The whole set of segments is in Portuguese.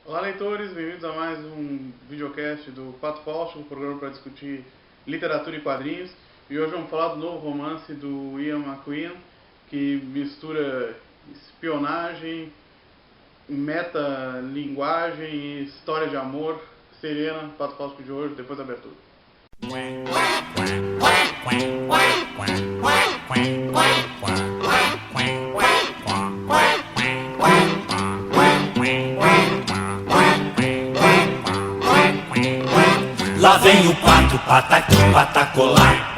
Olá, leitores, bem-vindos a mais um videocast do Pato Fausto, um programa para discutir literatura e quadrinhos. E hoje vamos falar do novo romance do Ian McEwan, que mistura espionagem, metalinguagem e história de amor. Serena, Pato Fausto de hoje, depois da abertura. Lá vem o pato, pataqui, patacolá.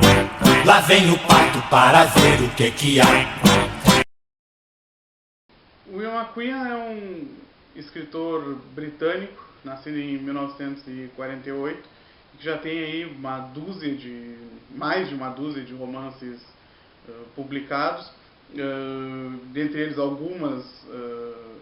Lá vem o pato para ver o que há. O Ian McEwan é um escritor britânico, nascido em 1948, que já tem aí mais de uma dúzia de romances publicados, dentre eles algumas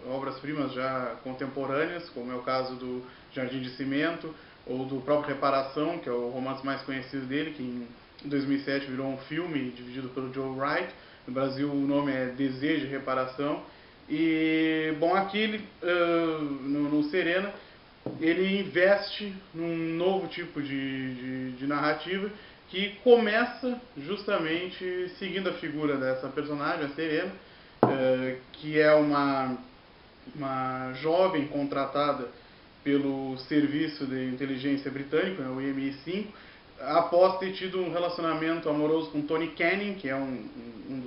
obras-primas já contemporâneas, como é o caso do Jardim de Cimento, ou do próprio Reparação, que é o romance mais conhecido dele, que em 2007 virou um filme dividido pelo Joe Wright. No Brasil o nome é Desejo e Reparação. E, bom, aqui ele, no Serena, ele investe num novo tipo de narrativa que começa justamente seguindo a figura dessa personagem, a Serena, que é uma jovem contratada pelo Serviço de Inteligência Britânico, o MI5, após ter tido um relacionamento amoroso com Tony Canning, que é um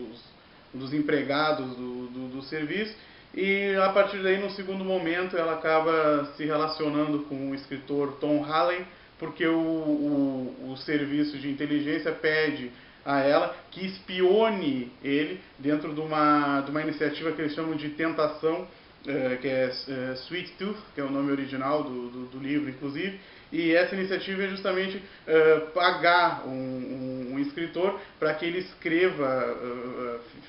dos empregados do serviço, e a partir daí, no segundo momento, ela acaba se relacionando com o escritor Tom Halley, porque o serviço de inteligência pede a ela que espione ele dentro de uma iniciativa que eles chamam de tentação, que é Sweet Tooth, que é o nome original do livro, inclusive. E essa iniciativa é justamente pagar um escritor para que ele escreva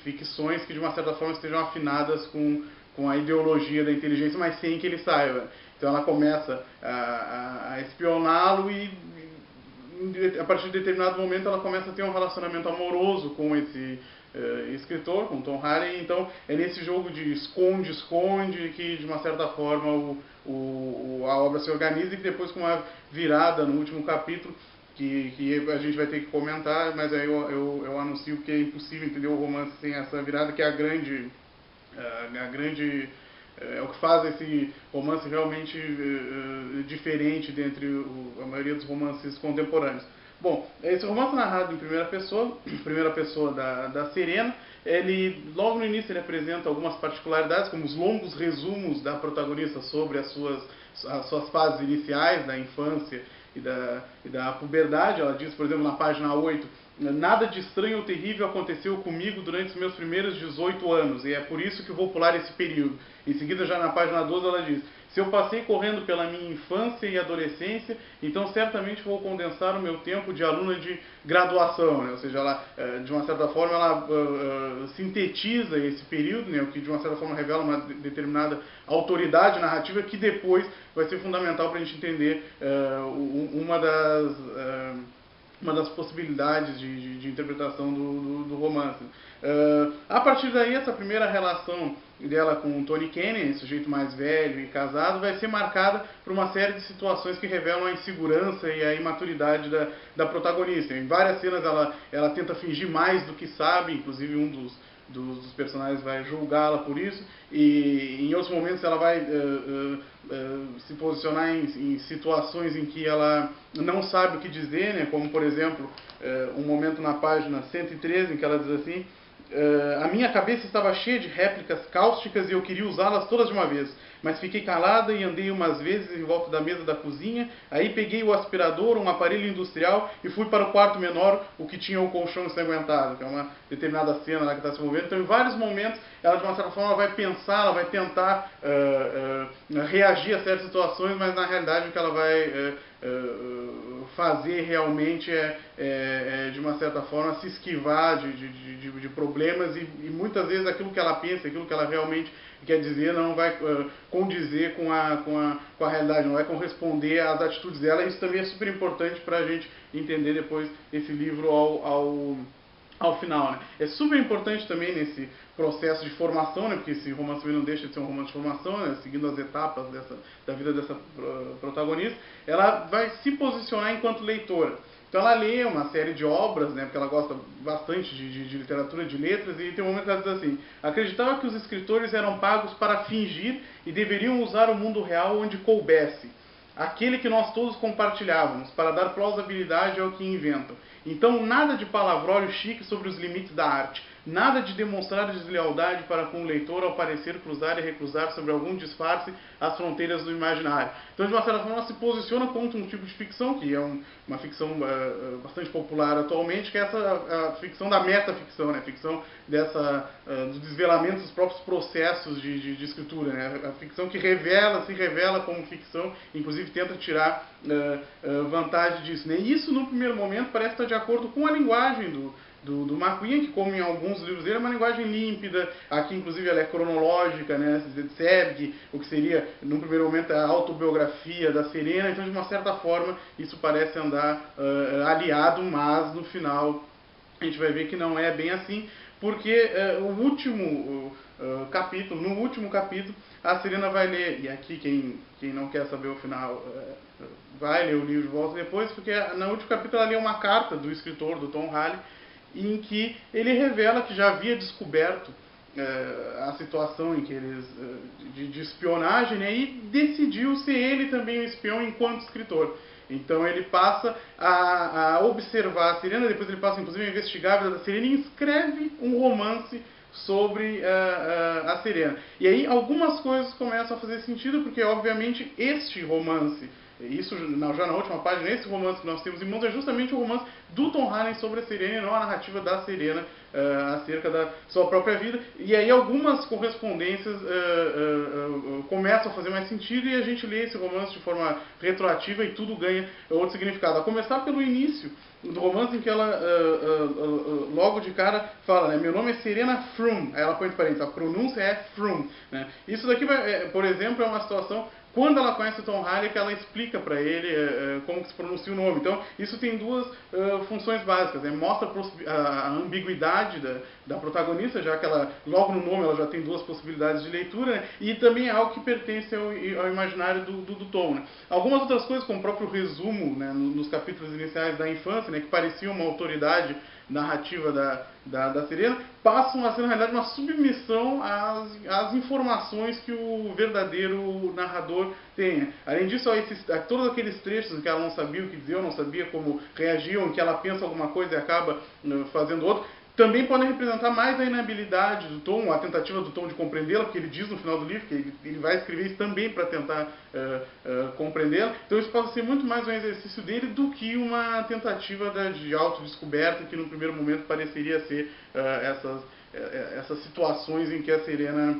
ficções que de uma certa forma estejam afinadas com a ideologia da inteligência, mas sem que ele saiba. Então ela começa a espioná-lo e a partir de determinado momento ela começa a ter um relacionamento amoroso com esse escritor, com Tom Hardy. Então é nesse jogo de esconde-esconde que de uma certa forma a obra se organiza, e que depois, com uma virada no último capítulo, que a gente vai ter que comentar, mas aí eu anuncio que é impossível entender o romance sem essa virada, que é a grande é o que faz esse romance realmente diferente dentre a maioria dos romances contemporâneos. Bom, esse romance narrado em primeira pessoa da Serena, ele logo no início ele apresenta algumas particularidades, como os longos resumos da protagonista sobre as suas fases iniciais da infância e da puberdade. Ela diz, por exemplo, na página 8: nada de estranho ou terrível aconteceu comigo durante os meus primeiros 18 anos, e é por isso que vou pular esse período. Em seguida, já na página 12, ela diz: se eu passei correndo pela minha infância e adolescência, então certamente vou condensar o meu tempo de aluna de graduação, né? Ou seja, ela, de uma certa forma, ela sintetiza esse período, né? O que de uma certa forma revela uma determinada autoridade narrativa que depois vai ser fundamental para a gente entender uma das possibilidades de interpretação do romance. A partir daí, essa primeira relação dela com o Tony Canning, sujeito mais velho e casado, vai ser marcada por uma série de situações que revelam a insegurança e a imaturidade da protagonista. Em várias cenas ela tenta fingir mais do que sabe, inclusive um dos personagens vai julgá-la por isso, e em outros momentos ela vai se posicionar em situações em que ela não sabe o que dizer, né? Como, por exemplo, um momento na página 113 em que ela diz assim: a minha cabeça estava cheia de réplicas cáusticas e eu queria usá-las todas de uma vez, mas fiquei calada e andei umas vezes em volta da mesa da cozinha. Aí peguei o aspirador, um aparelho industrial, e fui para o quarto menor, o que tinha o colchão ensanguentado, que é uma determinada cena lá que está se movendo. Então, em vários momentos, ela de uma certa forma vai pensar, ela vai tentar reagir a certas situações, mas na realidade o que ela vai fazer realmente de uma certa forma, se esquivar de problemas, e muitas vezes aquilo que ela pensa, aquilo que ela realmente quer dizer, não vai condizer com a realidade, não vai corresponder às atitudes dela. Isso também é super importante para a gente entender depois esse livro ao ao final, né? É super importante também nesse processo de formação, né? Porque esse romance também não deixa de ser um romance de formação, né? Seguindo as etapas da vida dessa protagonista, ela vai se posicionar enquanto leitora. Então ela lê uma série de obras, né? Porque ela gosta bastante de literatura, de letras, e tem um momento que ela diz assim: acreditava que os escritores eram pagos para fingir e deveriam usar o mundo real onde coubesse, aquele que nós todos compartilhávamos, para dar plausibilidade ao que inventam. Então, nada de palavrólio chique sobre os limites da arte, nada de demonstrar deslealdade para com o leitor ao parecer cruzar e recruzar sobre algum disfarce as fronteiras do imaginário. Então, de uma certa forma, ela se posiciona contra um tipo de ficção, que é uma ficção bastante popular atualmente, que é a ficção da metaficção, né? A ficção do desvelamento dos próprios processos de escritura, né? A ficção que se revela como ficção, inclusive tenta tirar vantagem disso, né? E isso, no primeiro momento, parece estar de acordo com a linguagem do McQueen, que, como em alguns livros dele, é uma linguagem límpida. Aqui, inclusive, ela é cronológica, né? Segue o que seria, num primeiro momento, a autobiografia da Serena. Então, de uma certa forma, isso parece andar aliado, mas no final a gente vai ver que não é bem assim, porque no último capítulo, a Serena vai ler, e aqui quem não quer saber o final vai ler o livro de volta depois, porque no último capítulo ela lê uma carta do escritor, do Tom Halley, em que ele revela que já havia descoberto a situação em que eles de espionagem, né, e decidiu ser ele também o espião enquanto escritor. Então ele passa a observar a Serena, depois ele passa inclusive a investigar a vida da Serena e escreve um romance sobre a Serena. E aí algumas coisas começam a fazer sentido, porque obviamente este romance, isso já na última página, esse romance que nós temos em mãos é justamente o romance do Tom Halley sobre a Serena, e não a narrativa da Serena acerca da sua própria vida. E aí algumas correspondências começam a fazer mais sentido, e a gente lê esse romance de forma retroativa e tudo ganha outro significado. A começar pelo início do romance, em que ela logo de cara fala, né, meu nome é Serena Froome, aí ela põe entre parênteses, a pronúncia é Froome, né? Isso daqui, por exemplo, é uma situação, quando ela conhece o Tom Halley, que ela explica para ele como que se pronuncia o nome. Então, isso tem duas funções básicas, né? Mostra a ambiguidade da protagonista, já que ela, logo no nome, ela já tem duas possibilidades de leitura, né? E também é algo que pertence ao imaginário do Tom, né? Algumas outras coisas, como o próprio resumo, né, nos capítulos iniciais da infância, né, que parecia uma autoridade narrativa da Serena, passam a ser, na realidade, uma submissão às informações que o verdadeiro narrador tem. Além disso, todos aqueles trechos em que ela não sabia o que dizer, ou não sabia como reagir, ou em que ela pensa alguma coisa e acaba fazendo outra, também podem representar mais a inabilidade do Tom, a tentativa do Tom de compreendê-la, porque ele diz no final do livro que ele vai escrever isso também para tentar compreendê-la. Então isso pode ser muito mais um exercício dele do que uma tentativa de autodescoberta, que no primeiro momento pareceria ser essas situações em que a Serena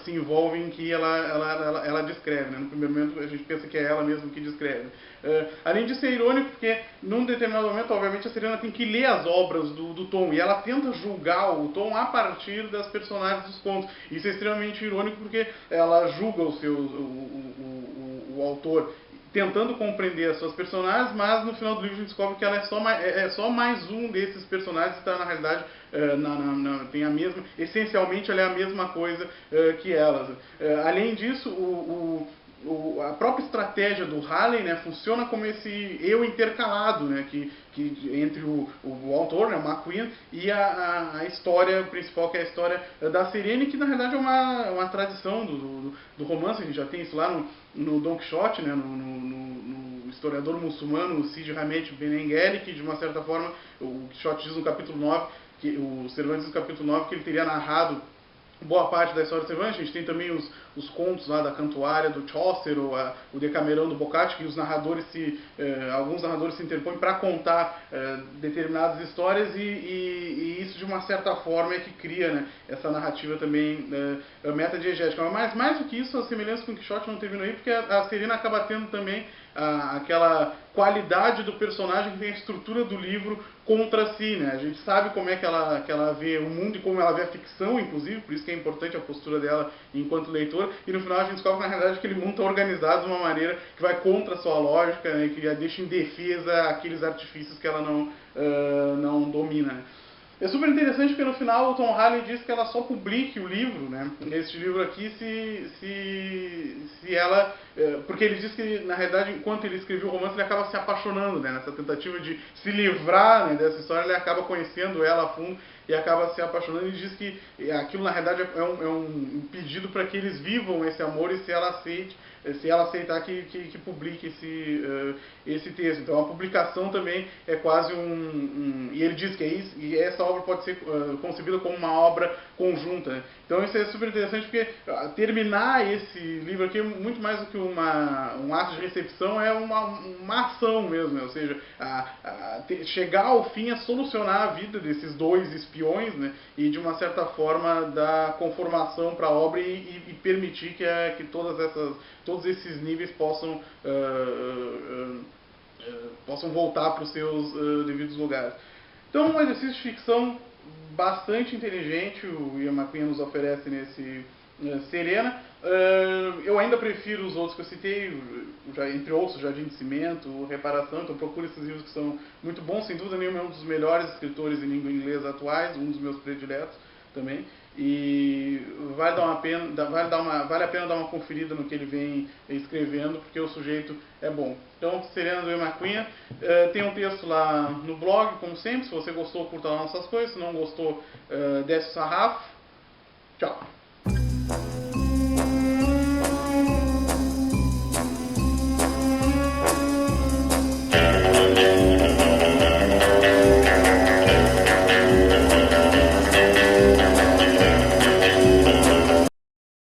se envolve, em que ela descreve, né? No primeiro momento a gente pensa que é ela mesma que descreve. Além disso, é irônico porque num determinado momento, obviamente, a Serena tem que ler as obras do Tom, e ela tenta julgar o Tom a partir das personagens dos contos. Isso é extremamente irônico porque ela julga o autor tentando compreender as suas personagens, mas no final do livro a gente descobre que ela é só mais um desses personagens que está, na realidade, tem essencialmente ela é a mesma coisa que elas. Além disso, a própria estratégia do Halley, né, funciona como esse eu intercalado, né, que entre o autor, né, o McQueen, e a história principal, que é a história da Serena, que na realidade é uma tradição do romance. A gente já tem isso lá no Don Quixote, né, no historiador muçulmano Cid Hamet Benengeli, que de uma certa forma o Quixote diz no capítulo 9, o Cervantes no capítulo 9, que ele teria narrado boa parte da história do Cervantes. A gente tem também os contos lá da Cantuária do Chaucer, ou o Decamerão do Boccaccio, que alguns narradores se interpõem para contar determinadas histórias, e isso de uma certa forma é que cria, né, essa narrativa também metadiegética. Mas mais do que isso, a semelhança com o Quixote não termina aí, porque a Serena acaba tendo também aquela qualidade do personagem que tem a estrutura do livro contra si, né? A gente sabe como é que ela vê o mundo e como ela vê a ficção, inclusive, por isso que é importante a postura dela enquanto leitor, e no final a gente descobre, na realidade, que aquele mundo está organizado de uma maneira que vai contra a sua lógica, né, que a deixa em defesa aqueles artifícios que ela não domina. É super interessante porque no final o Tom Harley diz que ela só publique o livro, né? Este livro aqui, se ela... Porque ele diz que, na realidade, enquanto ele escreveu o romance, ele acaba se apaixonando, né? Nessa tentativa de se livrar, né, dessa história, ele acaba conhecendo ela a fundo e acaba se apaixonando. E diz que aquilo, na realidade, é um pedido para que eles vivam esse amor e se ela aceitar que publique esse texto. Então a publicação também é quase e ele diz que é isso, e essa obra pode ser concebida como uma obra conjunta, né? Então isso é super interessante porque terminar esse livro aqui é muito mais do que um ato de recepção, é uma ação mesmo, né? Ou seja, chegar ao fim a solucionar a vida desses dois espiões, né? E de uma certa forma dar conformação para a obra e permitir que todos esses níveis possam voltar para os seus devidos lugares. Então, um exercício de ficção bastante inteligente o Ian McQueen nos oferece nesse Serena. Eu ainda prefiro os outros que eu citei, entre outros, Jardim de Cimento, Reparação. Então procure esses livros que são muito bons, sem dúvida nenhuma é um dos melhores escritores em língua inglesa atuais, um dos meus prediletos também. E vale a pena dar uma conferida no que ele vem escrevendo, porque o sujeito é bom. Então, Serena do Ian McQueen, tem um texto lá no blog, como sempre. Se você gostou, curta lá nossas coisas. Se não gostou, desce o sarrafo. Tchau.